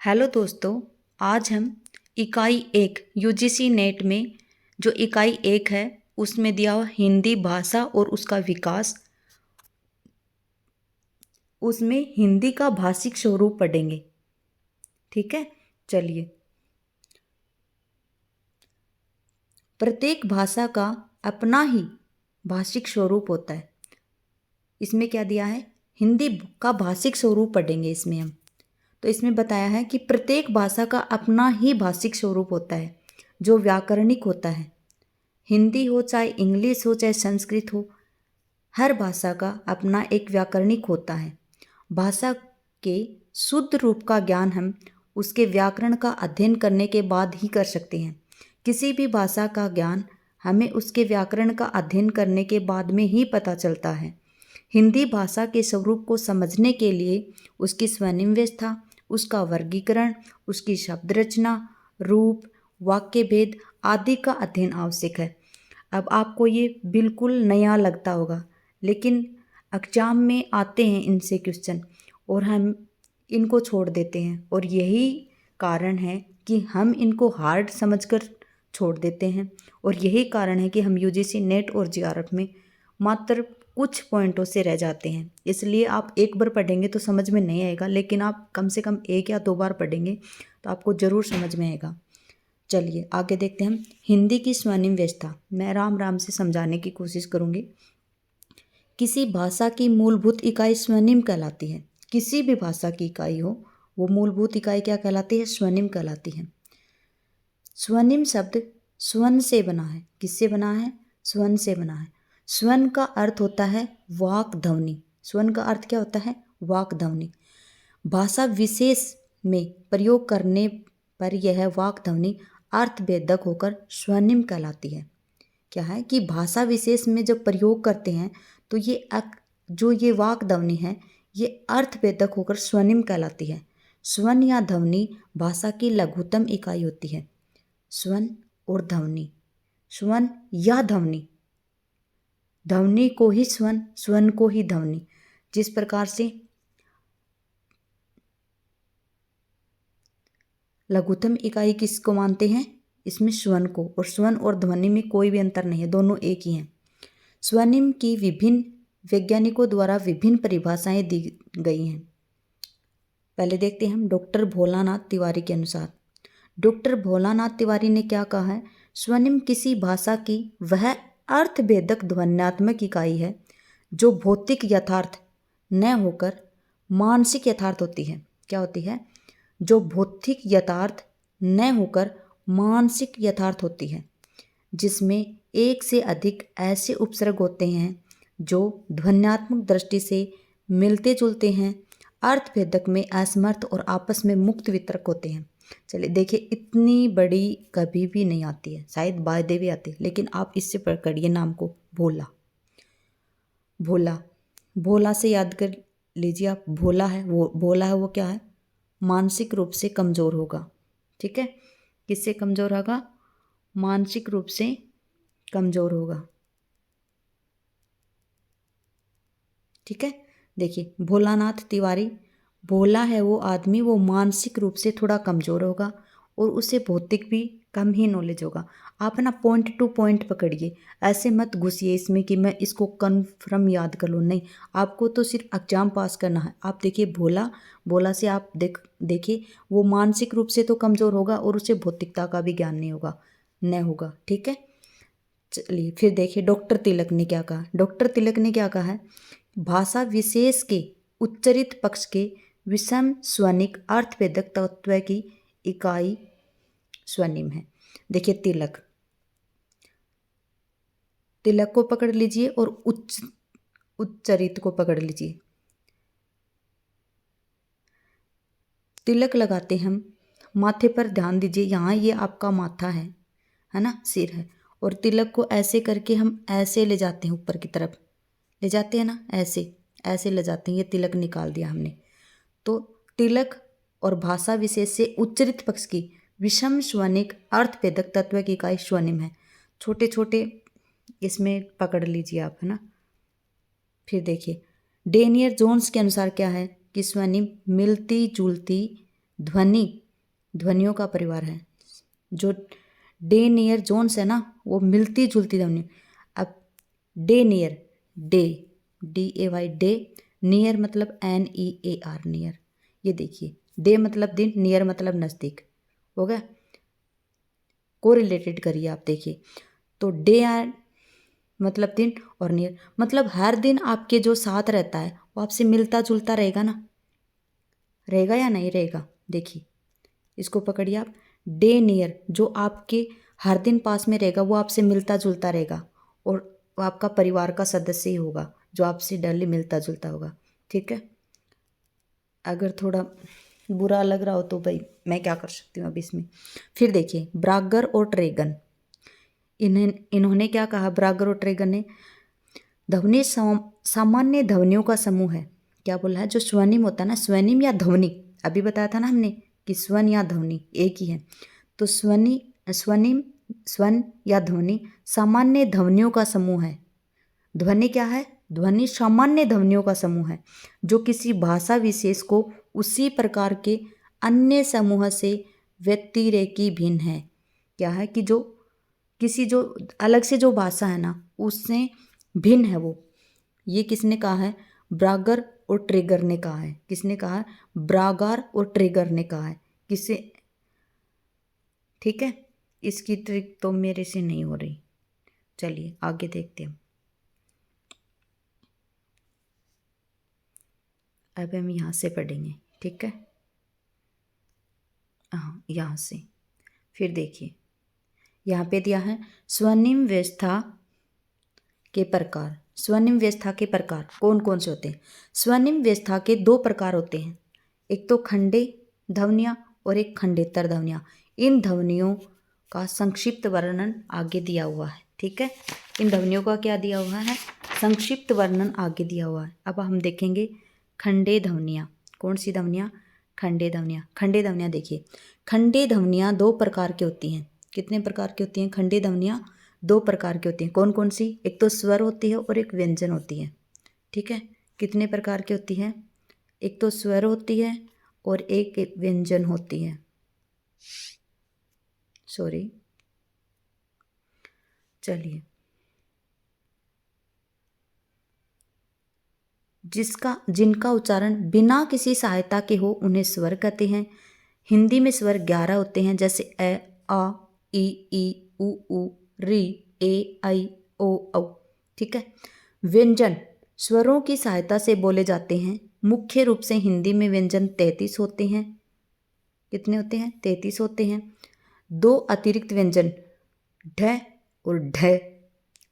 Hello दोस्तों। आज हम इकाई 1 यूजीसी नेट में जो इकाई 1 है उसमें दिया हुआ हिंदी भाषा और उसका विकास, उसमें हिंदी का भाषिक स्वरूप पढ़ेंगे। ठीक है, चलिए। प्रत्येक भाषा का अपना ही भाषिक स्वरूप होता है। इसमें क्या दिया है, हिंदी का भाषिक स्वरूप पढ़ेंगे इसमें हम। तो इसमें बताया है कि प्रत्येक भाषा का अपना ही भाषिक स्वरूप होता है जो व्याकरणिक होता है। हिंदी हो चाहे इंग्लिश हो चाहे संस्कृत हो, हर भाषा का अपना एक व्याकरणिक होता है। भाषा के शुद्ध रूप का ज्ञान हम उसके व्याकरण का अध्ययन करने के बाद ही कर सकते हैं। किसी भी भाषा का ज्ञान हमें उसके व्याकरण का अध्ययन करने के बाद में ही पता चलता है। हिंदी भाषा के स्वरूप को समझने के लिए उसकी स्वनिम व्यवस्था, उसका वर्गीकरण, उसकी शब्द रचना, रूप, वाक्य भेद आदि का अध्ययन आवश्यक है। अब आपको ये बिल्कुल नया लगता होगा, लेकिन एग्जाम में आते हैं इनसे क्वेश्चन और हम इनको छोड़ देते हैं, और यही कारण है कि हम इनको हार्ड समझकर छोड़ देते हैं। और यही कारण है कि हम यूजीसी नेट और जीआरएफ में मात्र कुछ पॉइंटों से रह जाते हैं। इसलिए आप एक बार पढ़ेंगे तो समझ में नहीं आएगा, लेकिन आप कम से कम 1 या 2 बार पढ़ेंगे तो आपको ज़रूर समझ में आएगा। चलिए आगे देखते हैं हम हिंदी की स्वनिम व्यवस्था। मैं राम राम से समझाने की कोशिश करूँगी। किसी भाषा की मूलभूत इकाई स्वनिम कहलाती है। किसी भी भाषा की इकाई हो, वो मूलभूत इकाई क्या कहलाती है? स्वनिम कहलाती है। स्वनिम शब्द स्वन से बना है। किससे बना है? स्वन से बना है। स्वन का अर्थ होता है वाक ध्वनि। स्वन का अर्थ क्या होता है? वाक ध्वनि। भाषा विशेष में प्रयोग करने पर यह वाक ध्वनि अर्थभेदक होकर स्वनिम कहलाती है। क्या है कि भाषा विशेष में जब प्रयोग करते हैं तो जो ये वाक ध्वनि है ये अर्थभेदक होकर स्वनिम कहलाती है। स्वन या ध्वनि भाषा की लघुतम इकाई होती है। स्वन और ध्वनि, स्वन या ध्वनि, ध्वनि को ही स्वन, स्वन को ही ध्वनि। जिस प्रकार से लघुतम इकाई किसको मानते हैं? इसमें स्वन को, और स्वन और ध्वनि में कोई भी अंतर नहीं है, दोनों एक ही हैं। स्वनिम की विभिन्न वैज्ञानिकों द्वारा विभिन्न परिभाषाएं दी गई हैं। पहले देखते हैं हम डॉक्टर भोलानाथ तिवारी के अनुसार। डॉक्टर भोलानाथ तिवारी ने क्या कहा है? स्वनिम किसी भाषा की वह अर्थभेदक ध्वन्यात्मक इकाई है जो भौतिक यथार्थ न होकर मानसिक यथार्थ होती है। क्या होती है? जो भौतिक यथार्थ न होकर मानसिक यथार्थ होती है, जिसमें एक से अधिक ऐसे उपसर्ग होते हैं जो ध्वन्यात्मक दृष्टि से मिलते जुलते हैं, अर्थभेदक में असमर्थ और आपस में मुक्त वितरक होते हैं। चलिए देखिए, इतनी बड़ी कभी भी नहीं आती है, शायद वायदे भी आते, लेकिन आप इससे पकड़िए नाम को, भोला। भोला, भोला से याद कर लीजिए आप। भोला है वो, भोला है वो क्या है? मानसिक रूप से कमज़ोर होगा। ठीक है, किससे कमज़ोर होगा? मानसिक रूप से कमज़ोर होगा। ठीक है, देखिए भोलानाथ तिवारी, भोला है वो आदमी, वो मानसिक रूप से थोड़ा कमज़ोर होगा और उसे भौतिक भी कम ही नॉलेज होगा। आप ना पॉइंट टू पॉइंट पकड़िए, ऐसे मत घुसिए इसमें कि मैं इसको कन्फर्म याद कर लूँ। नहीं, आपको तो सिर्फ एग्जाम पास करना है। आप देखिए भोला, भोला से आप देखिए वो मानसिक रूप से तो कमज़ोर होगा और उसे भौतिकता का भी ज्ञान नहीं होगा, न होगा। ठीक है, चलिए फिर देखिए डॉक्टर तिलक ने क्या कहा। डॉक्टर तिलक ने क्या कहा है? भाषा विशेष के उच्चरित पक्ष के विषम स्वनिक अर्थभेदक तत्व की इकाई स्वनिम है। देखिए तिलक, तिलक को पकड़ लीजिए और उच्चरित को पकड़ लीजिए। तिलक लगाते हम माथे पर, ध्यान दीजिए यहाँ ये आपका माथा है ना, सिर है, और तिलक को ऐसे करके हम ऐसे ले जाते हैं, ऊपर की तरफ ले जाते हैं ना, ऐसे ऐसे ले जाते हैं। ये तिलक निकाल दिया हमने। तो तिलक और भाषा विशेष से उच्चरित पक्ष की विषम स्वनिक अर्थभेदक तत्व की इकाई स्वनिम है। छोटे छोटे इसमें पकड़ लीजिए आप, है ना। फिर देखिए डेनियर जोन्स के अनुसार क्या है कि स्वनिम मिलती जुलती ध्वनि, ध्वनियों का परिवार है। जो डे नियर जोन्स है ना, वो मिलती जुलती ध्वनि। अब day near, day, DAY day, near मतलब NEAR नियर। ये देखिए, डे मतलब दिन, नियर मतलब नज़दीक, हो गया। को रिलेटेड करिए आप, देखिए तो डे आर मतलब दिन और नियर मतलब हर दिन आपके जो साथ रहता है वो आपसे मिलता जुलता रहेगा ना, रहेगा या नहीं रहेगा। देखिए इसको पकड़िए आप, डे नियर जो आपके हर दिन पास में रहेगा वो आपसे मिलता जुलता रहेगा, और वो आपका परिवार का सदस्य ही होगा जो आपसे डेली मिलता जुलता होगा। ठीक है, अगर थोड़ा बुरा लग रहा हो तो भाई मैं क्या कर सकती हूँ अब इसमें। फिर देखिए ब्रागर और ट्रेगन, इन्होंने क्या कहा, ब्रागर और ट्रेगन ने, ध्वनि सामान्य ध्वनियों का समूह है। क्या बोला है, जो स्वनिम होता है ना, स्वनिम या ध्वनि, अभी बताया था ना हमने कि स्वन या ध्वनि एक ही है। तो स्वनिम, स्वन या ध्वनि सामान्य ध्वनियों का समूह है। ध्वनि क्या है, ध्वनि सामान्य ध्वनियों का समूह है जो किसी भाषा विशेष को उसी प्रकार के अन्य समूह से व्यतिरेकी भिन्न है। क्या है कि जो किसी जो अलग से जो भाषा है ना उससे भिन्न है वो। ये किसने कहा है, ब्रागर और ट्रेगर ने कहा है। किसने कहा है, ब्रागर और ट्रेगर ने कहा है। किसे, ठीक है, इसकी ट्रिक तो मेरे से नहीं हो रही। चलिए आगे देखते हैं। अब हम यहाँ से पढ़ेंगे, ठीक है, हाँ यहाँ से। फिर देखिए यहाँ पे दिया है स्वनिम व्यवस्था के प्रकार। स्वनिम व्यवस्था के प्रकार कौन कौन से होते हैं। स्वनिम व्यवस्था के दो प्रकार होते हैं, एक तो खंडे ध्वनियाँ और एक खंडेतर ध्वनियाँ। इन ध्वनियों का संक्षिप्त वर्णन आगे दिया हुआ है। ठीक है, इन ध्वनियों का क्या दिया हुआ है, संक्षिप्त वर्णन आगे दिया हुआ है। अब हम देखेंगे खंडे ध्वनियाँ। कौन सी ध्वनियाँ, खंडे ध्वनियाँ। खंडे ध्वनियाँ देखिए, खंडे ध्वनियाँ दो प्रकार की होती हैं। कितने प्रकार की होती हैं खंडे ध्वनियाँ, दो प्रकार की होती हैं। कौन कौन सी, एक तो स्वर होती है और एक व्यंजन होती है। ठीक है, कितने प्रकार की होती है, एक तो स्वर होती है और एक व्यंजन होती है। सॉरी, चलिए, जिनका उच्चारण बिना किसी सहायता के हो उन्हें स्वर कहते हैं। हिंदी में स्वर 11 होते हैं, जैसे ए, आ, ई, उ, री, ए, आई, ओ, औ। ठीक है, व्यंजन स्वरों की सहायता से बोले जाते हैं। मुख्य रूप से हिंदी में व्यंजन 33 होते हैं। कितने होते हैं, 33 होते हैं। दो अतिरिक्त व्यंजन ढ और ढ,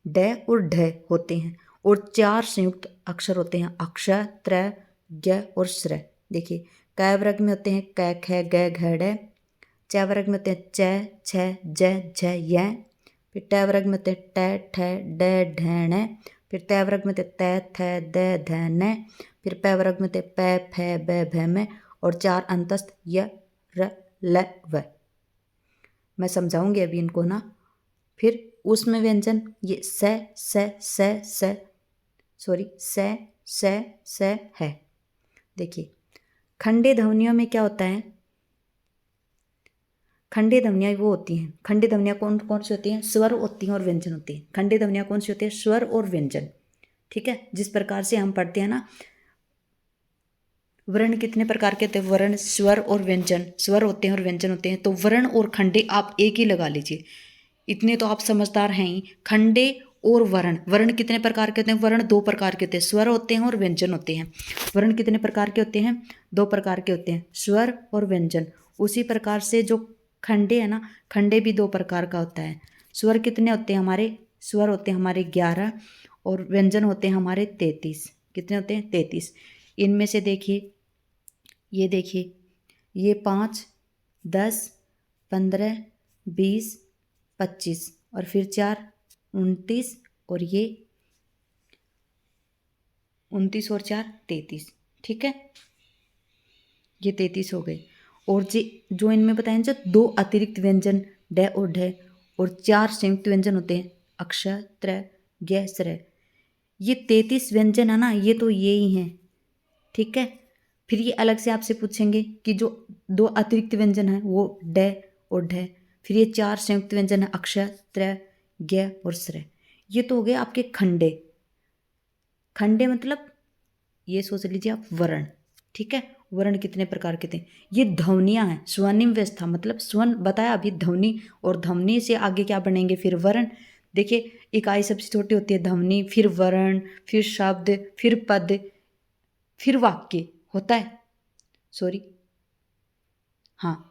ड और ढ होते हैं, और 4 संयुक्त अक्षर होते हैं, अक्षर, त्र, ग और श्र। देखिए क वर्ग में होते हैं क, ख, ग, घ, ड़। च वर्ग में होते हैं च, छ, ज, झ, य। फिर ट वर्ग में होते हैं ट, ठ, ड, ढ, ण। फिर त वर्ग में होते हैं त, थ, द, ध, न। फिर प वर्ग में होते हैं प, फ, ब, भ, म। और 4 अंतस्थ य, र, ल, व। मैं समझाऊंगी अभी इनको ना। फिर उसमें व्यंजन ये स, सॉरी स है। देखिए खंडे ध्वनियों में क्या होता है, खंडे ध्वनियाँ वो होती हैं, खंडे ध्वनियाँ कौन कौन सी होती हैं, स्वर होती हैं और व्यंजन होती हैं। खंडे ध्वनियाँ कौन सी होती हैं, स्वर और व्यंजन। ठीक है, जिस प्रकार से हम पढ़ते हैं ना, वर्ण कितने प्रकार के होते हैं, वर्ण, स्वर और व्यंजन। स्वर होते हैं और व्यंजन होते हैं, तो वर्ण और खंडे आप एक ही लगा लीजिए, इतने तो आप समझदार हैं ही। खंडे और वर्ण, वर्ण कितने प्रकार के होते हैं, वर्ण 2 प्रकार के होते हैं, स्वर होते हैं और व्यंजन होते हैं। वर्ण कितने प्रकार के होते हैं, 2 प्रकार के होते हैं, स्वर और व्यंजन। उसी प्रकार से जो खंडे है ना, खंडे भी 2 प्रकार का होता है। स्वर कितने होते हैं हमारे, स्वर होते हैं हमारे 11 और व्यंजन होते हैं हमारे 33। कितने होते हैं, 33। इनमें से देखिए, ये देखिए, ये 5, 10, 15, 20, 25 और फिर 4, 29 और ये 29 और 4 33। ठीक है, ये 33 हो गए। और जो इनमें बताएं, जो 2 अतिरिक्त व्यंजन ड और ढ और 4 संयुक्त व्यंजन होते हैं, अक्षर, त्र, ग, स्र। ये 33 व्यंजन है ना, ये तो ये ही हैं। ठीक है, फिर ये अलग से आपसे पूछेंगे कि जो 2 अतिरिक्त व्यंजन हैं वो ड और ढ। फिर ये 4 संयुक्त व्यंजन है अक्ष, त्र, ज्ञ और स्र। ये तो हो गए आपके खंडे। खंडे मतलब ये सोच लीजिए आप वर्ण। ठीक है, वर्ण कितने प्रकार के थे। ये ध्वनियाँ हैं, स्वर्णिम व्यवस्था मतलब स्वर्ण बताया अभी, ध्वनि और ध्वनि से आगे क्या बनेंगे फिर वर्ण। देखिए इकाई सबसे छोटी होती है ध्वनि, फिर वर्ण, फिर शब्द, फिर पद, फिर वाक्य होता है। सॉरी, हाँ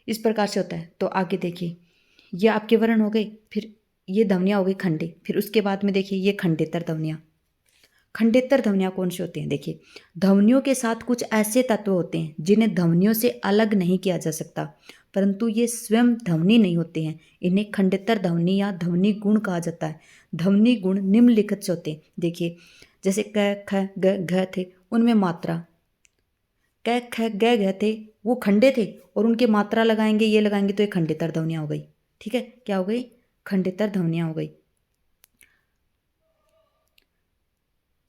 इस प्रकार से होता है। तो आगे देखिए ये आपके वर्ण हो गए, फिर ये ध्वनियाँ हो गई खंडे। फिर उसके बाद में देखिए ये खंडेतर ध्वनियाँ। खंडेतर ध्वनियाँ कौन सी होती हैं, देखिए ध्वनियों के साथ कुछ ऐसे तत्व होते हैं जिन्हें ध्वनियों से अलग नहीं किया जा सकता, परंतु ये स्वयं ध्वनि नहीं होते हैं। इन्हें खंडेतर ध्वनि या ध्वनि गुण कहा जाता है। ध्वनि गुण निम्नलिखित से होते हैं। देखिए जैसे क ख ग घ थे, उनमें मात्रा क ख ग घ थे वो खंडे थे, और उनके मात्रा लगाएंगे ये लगाएंगे तो ये खंडेतर ध्वनियाँ हो गई। ठीक है, क्या हो गई, खंडेतर ध्वनियाँ हो गई।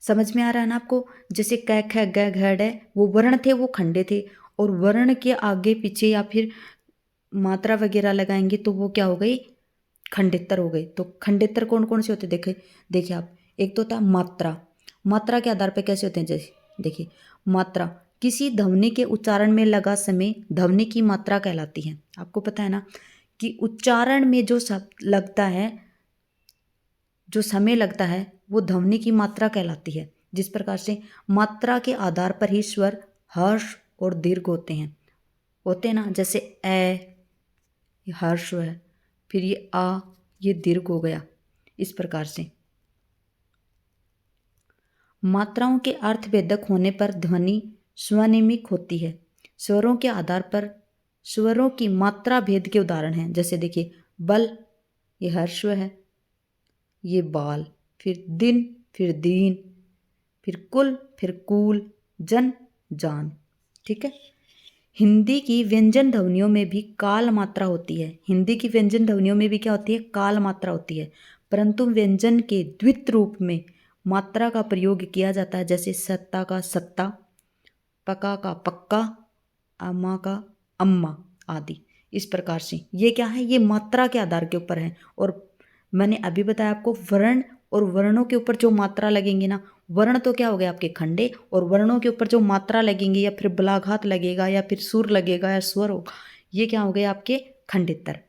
समझ में आ रहा है ना आपको। जैसे क ख ग घ ड वो वर्ण थे, वो खंडे थे, और वर्ण के आगे पीछे या फिर मात्रा वगैरह लगाएंगे तो वो क्या हो गई, खंडेतर हो गए। तो खंडेतर कौन कौन से होते देखिए, देखिए आप, एक तो था मात्रा। मात्रा के आधार पर कैसे होते हैं, जैसे देखिए मात्रा किसी ध्वनि के उच्चारण में लगा समय ध्वनि की मात्रा कहलाती है। आपको पता है ना कि उच्चारण में जो शब्द लगता है, जो समय लगता है वो ध्वनि की मात्रा कहलाती है। जिस प्रकार से मात्रा के आधार पर ही स्वर हर्ष और दीर्घ होते हैं ना। जैसे ए ये हर्ष है, फिर ये आ ये दीर्घ हो गया। इस प्रकार से मात्राओं के अर्थभेदक होने पर ध्वनि स्वनिमिक होती है। स्वरों के आधार पर स्वरों की मात्रा भेद के उदाहरण हैं। जैसे देखिए बल ये हर्ष है, ये बाल, फिर दिन, फिर दीन, फिर कुल, फिर कूल, जन, जान। ठीक है, हिंदी की व्यंजन ध्वनियों में भी काल मात्रा होती है। हिंदी की व्यंजन ध्वनियों में भी क्या होती है, काल मात्रा होती है। परंतु व्यंजन के द्वित रूप में मात्रा का प्रयोग किया जाता है। जैसे सत्ता का सत्ता, पका का पक्का, अम्मा का अम्मा आदि। इस प्रकार से ये क्या है, ये मात्रा के आधार के ऊपर है। और मैंने अभी बताया आपको वर्ण और वर्णों के ऊपर जो मात्रा लगेंगे ना, वर्ण तो क्या हो गए आपके खंडे, और वर्णों के ऊपर जो मात्रा लगेंगी या फिर बलाघात लगेगा या फिर सुर लगेगा या स्वर होगा, ये क्या हो गए आपके खंडेतर।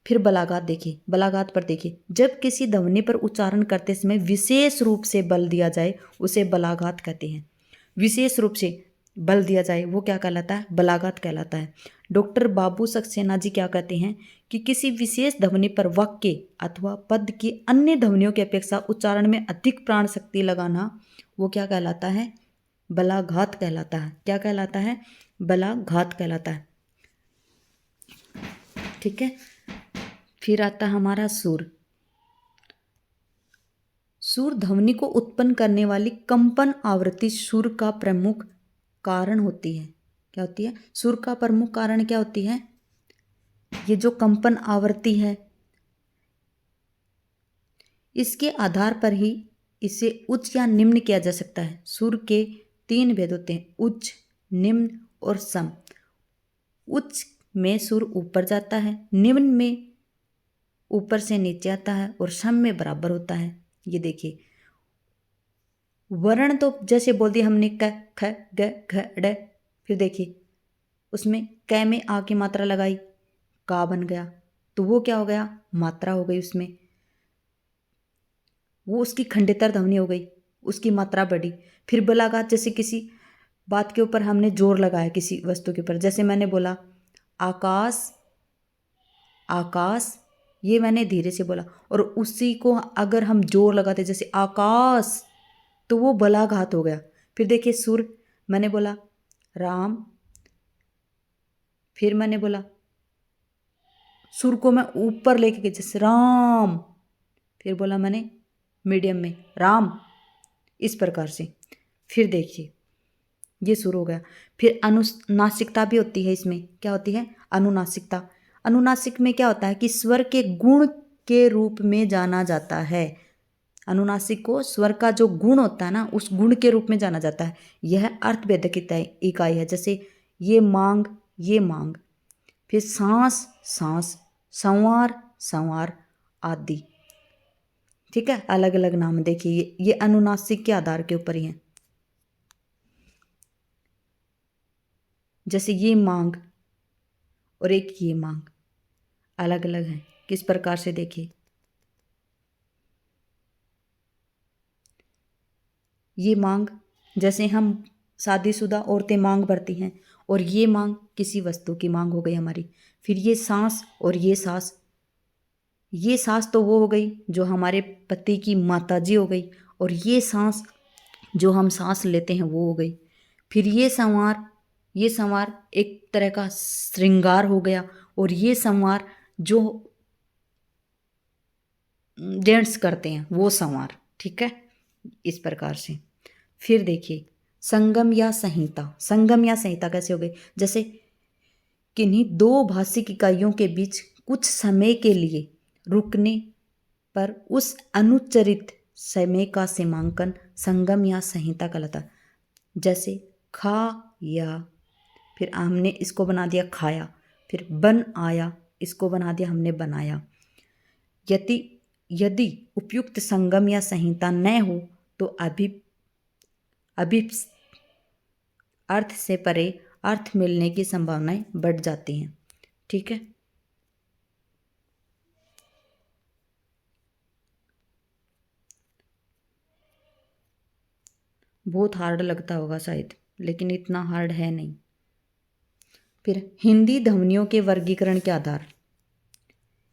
फिर बलाघात देखिए, बलाघात पर देखिए जब किसी ध्वनि पर उच्चारण करते समय विशेष रूप से बल दिया जाए उसे बलाघात कहते हैं। विशेष रूप से बल दिया जाए वो क्या कहलाता है, बलाघात कहलाता है। डॉक्टर बाबू सक्सेना जी क्या कहते हैं कि किसी विशेष ध्वनि पर वाक्य अथवा पद की अन्य ध्वनियों की अपेक्षा उच्चारण में अधिक प्राण शक्ति लगाना वो क्या कहलाता है, बलाघात कहलाता है। क्या कहलाता है, बलाघात कहलाता है। ठीक है, फिर आता हमारा सुर। सुर ध्वनि को उत्पन्न करने वाली कंपन आवृत्ति सुर का प्रमुख कारण होती है। क्या होती है, सुर का प्रमुख कारण क्या होती है, ये जो कंपन आवृत्ति है, इसके आधार पर ही इसे उच्च या निम्न किया जा सकता है। सुर के 3 भेद होते हैं, उच्च, निम्न और सम। उच्च में सुर ऊपर जाता है, निम्न में ऊपर से नीचे आता है, और सम में बराबर होता है। ये देखिए वर्ण तो जैसे बोल दिया हमने क ख ग घ ड, फिर देखिए उसमें क में आ की मात्रा लगाई, का बन गया, तो वो क्या हो गया, मात्रा हो गई उसमें, वो उसकी खंडेतर ध्वनि हो गई, उसकी मात्रा बढ़ी। फिर बलाघात जैसे किसी बात के ऊपर हमने जोर लगाया, किसी वस्तु के ऊपर, जैसे मैंने बोला आकाश, आकाश, ये मैंने धीरे से बोला, और उसी को अगर हम जोर लगाते जैसे आकाश, तो वो बलाघात हो गया। फिर देखिए सुर, मैंने बोला राम, फिर मैंने बोला सुर को मैं ऊपर लेके गई जैसे राम, फिर बोला मैंने मीडियम में राम, इस प्रकार से। फिर देखिए ये सुर हो गया। फिर अनुनासिकता भी होती है इसमें। क्या होती है, अनुनासिकता। अनुनासिक में क्या होता है कि स्वर के गुण के रूप में जाना जाता है। अनुनासिक को स्वर का जो गुण होता है ना, उस गुण के रूप में जाना जाता है। यह अर्थभेदक इकाई है। जैसे ये मांग, ये मांग, फिर सांस, सांस, संवार, संवार आदि। ठीक है, अलग अलग नाम देखिए, ये अनुनासिक के आधार के ऊपर ही है। जैसे ये मांग और एक ये मांग अलग अलग है। किस प्रकार से देखिए, ये मांग जैसे हम शादीशुदा औरतें मांग भरती हैं, और ये मांग किसी वस्तु की मांग हो गई हमारी। फिर ये सांस और ये सांस, ये सांस तो वो हो गई जो हमारे पति की माताजी हो गई, और ये सांस जो हम सांस लेते हैं वो हो गई। फिर ये संवार, ये संवार एक तरह का श्रृंगार हो गया, और ये संवार जो जेंट्स करते हैं वो संवार। ठीक है, इस प्रकार से। फिर देखिए संगम या संहिता। संगम या संहिता कैसे हो गई, जैसे किन्हीं दो भाषिक इकाइयों के बीच कुछ समय के लिए रुकने पर उस अनुच्चरित समय का सीमांकन संगम या संहिता कहलाता है। जैसे खा या, फिर हमने इसको बना दिया खाया, फिर बन आया, इसको बना दिया हमने बनाया। यदि यदि उपयुक्त संगम या संहिता न हो तो अभी अर्थ से परे अर्थ मिलने की संभावनाएं बढ़ जाती हैं। ठीक है, बहुत हार्ड लगता होगा शायद, लेकिन इतना हार्ड है नहीं। फिर हिंदी ध्वनियों के वर्गीकरण के आधार।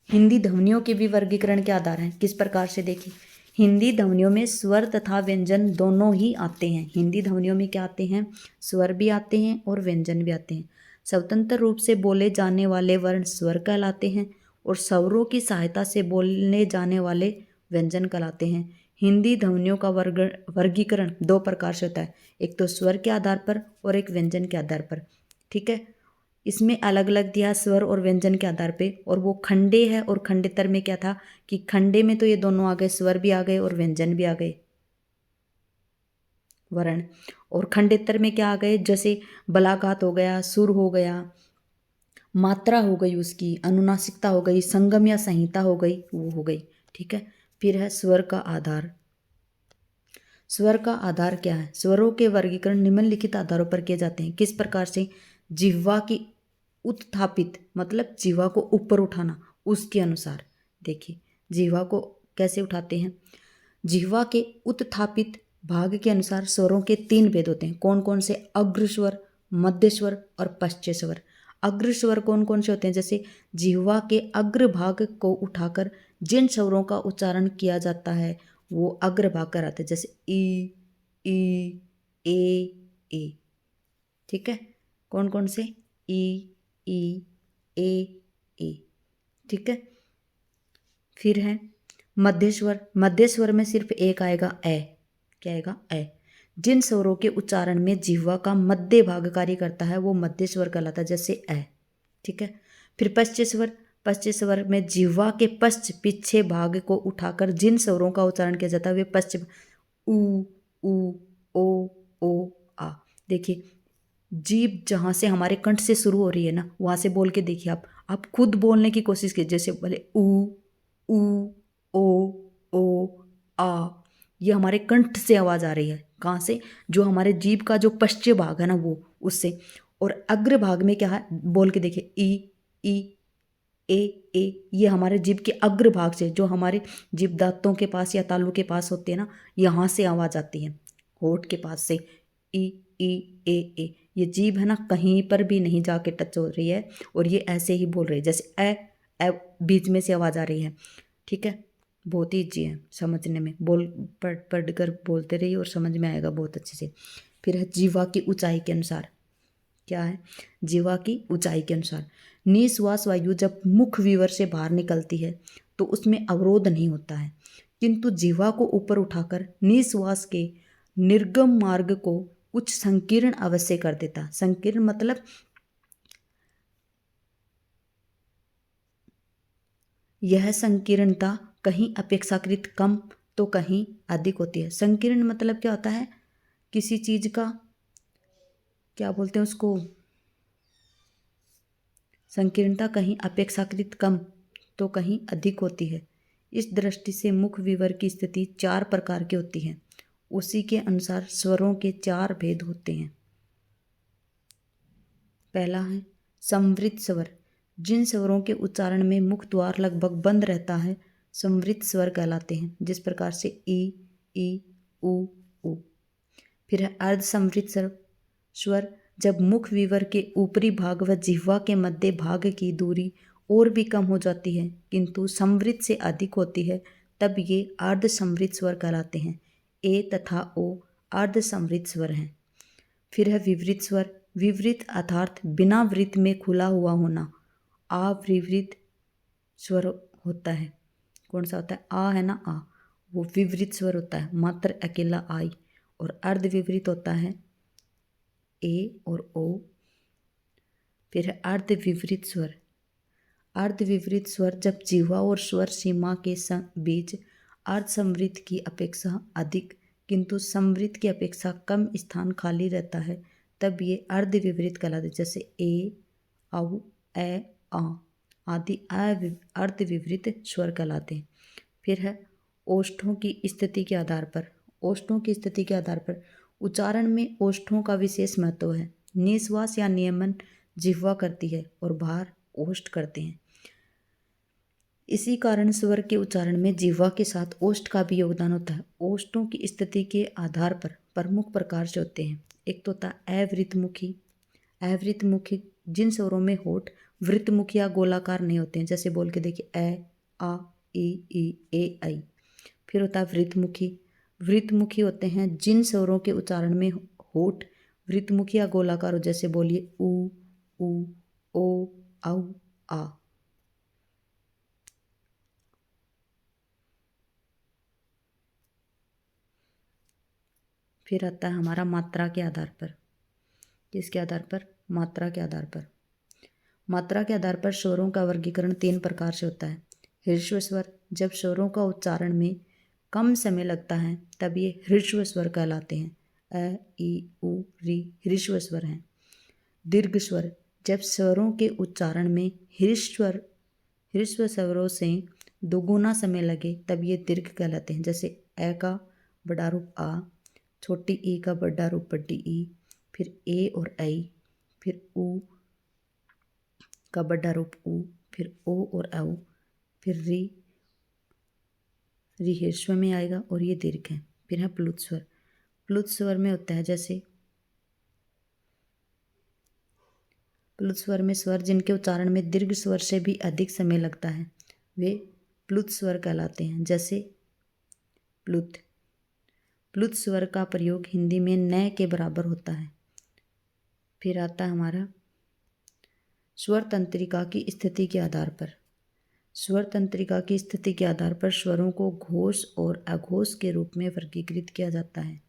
हिंदी ध्वनियों के भी वर्गीकरण के आधार हैं। किस प्रकार से देखिए, हिंदी ध्वनियों में स्वर तथा व्यंजन दोनों ही आते हैं। हिंदी ध्वनियों में क्या आते हैं, स्वर भी आते हैं और व्यंजन भी आते हैं। स्वतंत्र रूप से बोले जाने वाले वर्ण स्वर कहलाते हैं, और स्वरों की सहायता से बोलने जाने वाले व्यंजन कहलाते हैं। हिंदी ध्वनियों का वर्गीकरण दो प्रकार से होता है, एक तो स्वर के आधार पर और एक व्यंजन के आधार पर। ठीक है, इसमें अलग अलग दिया स्वर और व्यंजन के आधार पे। और वो खंडे है, और खंडेतर में क्या था कि खंडे में तो ये दोनों आ गए, स्वर भी आ गए और व्यंजन भी आ गए, वर्ण। और खंडेतर में क्या आ गए, जैसे बलाघात हो गया, सुर हो गया, मात्रा हो गई, उसकी अनुनासिकता हो गई, संगम या संहिता हो गई, वो हो गई। ठीक है, फिर है स्वर का आधार। स्वर का आधार क्या है, स्वरों के वर्गीकरण निम्नलिखित आधारों पर किए जाते हैं। किस प्रकार से, जिह्वा की उत्थापित मतलब जिह्वा को ऊपर उठाना, उसके अनुसार। देखिए जिह्वा को कैसे उठाते हैं, जिह्वा के उत्थापित भाग के अनुसार स्वरों के तीन भेद होते हैं। कौन कौन से, अग्र स्वर, मध्य स्वर और पश्च स्वर। अग्र स्वर कौन कौन से होते हैं, जैसे जिह्वा के अग्र भाग को उठाकर जिन स्वरों का उच्चारण किया जाता है वो अग्र भाग कराते हैं, जैसे ई, ए। ठीक है, कौन कौन से, ई, ए। ठीक है, फिर है मध्य स्वर। मध्य स्वर में सिर्फ एक आएगा, ए। क्या आएगा, ए। जिन स्वरों के उच्चारण में जिह्वा का मध्य भाग कार्य करता है वो मध्य स्वर कहलाता है, जैसे ए। ठीक है, फिर पश्च स्वर। पश्च स्वर में जिह्वा के पश्च पीछे भाग को उठाकर जिन स्वरों का उच्चारण किया जाता है वे पश्च, ऊ, ओ, आ। देखिए जीभ जहाँ से हमारे कंठ से शुरू हो रही है ना, वहाँ से बोल के देखिए आप खुद बोलने की कोशिश कीजिए। जैसे बोले ऊ, ओ, आ, ये हमारे कंठ से आवाज़ आ रही है। कहाँ से, जो हमारे जीभ का जो पश्चिम भाग है ना वो, उससे। और अग्र भाग में क्या है, बोल के देखिए, ई, ए। ये हमारे जीभ के अग्र भाग से, जो हमारे जीभ दांतों के पास या तालू के पास होते हैं ना, यहाँ से आवाज़ आती है, होठ के पास से। ई, ए। ये जीभ है ना, कहीं पर भी नहीं जाके टच हो रही है, और ये ऐसे ही बोल रही है, जैसे ए बीच में से आवाज़ आ रही है। ठीक है, बहुत ही ईजी है समझने में, पढ़ कर बोलते रहिए और समझ में आएगा बहुत अच्छे से। फिर है जीवा की ऊंचाई के अनुसार। क्या है, जीवा की ऊंचाई के अनुसार निश्वास वायु जब मुख विवर से बाहर निकलती है तो उसमें अवरोध नहीं होता है, किंतु जीवा को ऊपर उठाकर निश्वास के निर्गम मार्ग को कुछ संकीर्ण अवश्य कर देता। संकीर्ण मतलब यह संकीर्णता कहीं अपेक्षाकृत कम तो कहीं अधिक होती है। संकीर्ण मतलब क्या होता है, किसी चीज़ का क्या बोलते हैं उसको, संकीर्णता कहीं अपेक्षाकृत कम तो कहीं अधिक होती है। इस दृष्टि से मुख विवर की स्थिति 4 प्रकार की होती है। उसी के अनुसार स्वरों के 4 भेद होते हैं। पहला है संवृत स्वर। जिन स्वरों के उच्चारण में मुख द्वार लगभग बंद रहता है संवृत स्वर कहलाते हैं, जिस प्रकार से ई उ। फिर है अर्ध संवृत स्वर। जब मुख विवर के ऊपरी भाग व जिह्वा के मध्य भाग की दूरी और भी कम हो जाती है किंतु संवृत से अधिक होती है, तब ये अर्ध संवृत स्वर कहलाते हैं। ए तथा ओ अर्ध संवृत स्वर हैं। फिर है विवृत स्वर। विवृत अर्थात बिना वृत्त में खुला हुआ होना, अविवृत स्वर होता है। कौन सा होता है, आ है ना, आ, वो विवृत स्वर होता है, मात्र अकेला आई। और अर्ध विवृत होता है ए और ओ। फिर है अर्ध विवृत स्वर। अर्ध विवृत स्वर जब जिह्वा और स्वर सीमा के बीच अर्ध संवृत की अपेक्षा अधिक किंतु संवृत की अपेक्षा कम स्थान खाली रहता है, तब ये अर्ध विवृत कहलाते, जैसे ए, औ, ए, आ आदि अर्ध विवृत स्वर कहलाते हैं। फिर है ओष्ठों की स्थिति के आधार पर। ओष्ठों की स्थिति के आधार पर उच्चारण में ओष्ठों का विशेष महत्व है। निश्वास या नियमन जिह्वा करती है और बाहर ओष्ठ करते हैं। इसी कारण स्वर के उच्चारण में जिह्वा के साथ ओष्ठ का भी योगदान होता है। ओष्ठों की स्थिति के आधार पर प्रमुख प्रकार से होते हैं। एक तो होता है अवृतमुखी। अवृतमुखी जिन स्वरों में होठ वृत्तमुखी या गोलाकार नहीं होते हैं, जैसे बोल के देखिए ए, आ, ई, ए, आई। फिर होता है वृत्तमुखी। वृत्तमुखी होते हैं जिन स्वरों के उच्चारण में होठ वृत्तमुखी या गोलाकार हो, जैसे बोलिए उ, ओ, औ, आ। फिर आता है हमारा मात्रा के आधार पर। किसके आधार पर, मात्रा के आधार पर। मात्रा के आधार पर स्वरों का वर्गीकरण 3 प्रकार से होता है। ह्रस्व स्वर, जब स्वरों का उच्चारण में कम समय लगता है तब ये ह्रस्व स्वर कहलाते हैं। अ, ई, उ, री ह्रस्व स्वर हैं। दीर्घ स्वर, जब स्वरों के उच्चारण में ह्रस्व स्वरों से दोगुना समय लगे तब ये दीर्घ कहलाते हैं, जैसे ए का बड़ा रूप आ, छोटी ई का बड़ा रूप बड़ी ई, फिर ए और आई, फिर उ का बड़ा रूप उ, फिर ओ और औ, फिर री ह्रस्व में आएगा और ये दीर्घ है। फिर है प्लुत स्वर। प्लुत स्वर में होता है जैसे प्लुत स्वर में स्वर जिनके उच्चारण में दीर्घ स्वर से भी अधिक समय लगता है वे प्लुत स्वर कहलाते हैं, जैसे प्लुत। प्लुत स्वर का प्रयोग हिंदी में न के बराबर होता है। फिर आता है हमारा स्वर तंत्रिका की स्थिति के आधार पर। स्वर तंत्रिका की स्थिति के आधार पर स्वरों को घोष और अघोष के रूप में वर्गीकृत किया जाता है।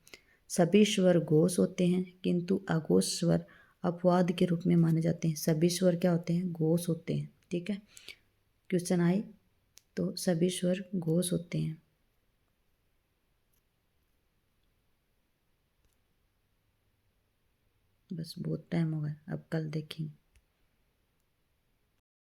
सभी स्वर घोष होते हैं किंतु अघोष स्वर अपवाद के रूप में माने जाते हैं। सभी स्वर क्या होते हैं, घोष होते हैं। ठीक है, क्वेश्चन आए तो सभी स्वर घोष होते हैं। बस बहुत टाइम हो गया, अब कल देखेंगे।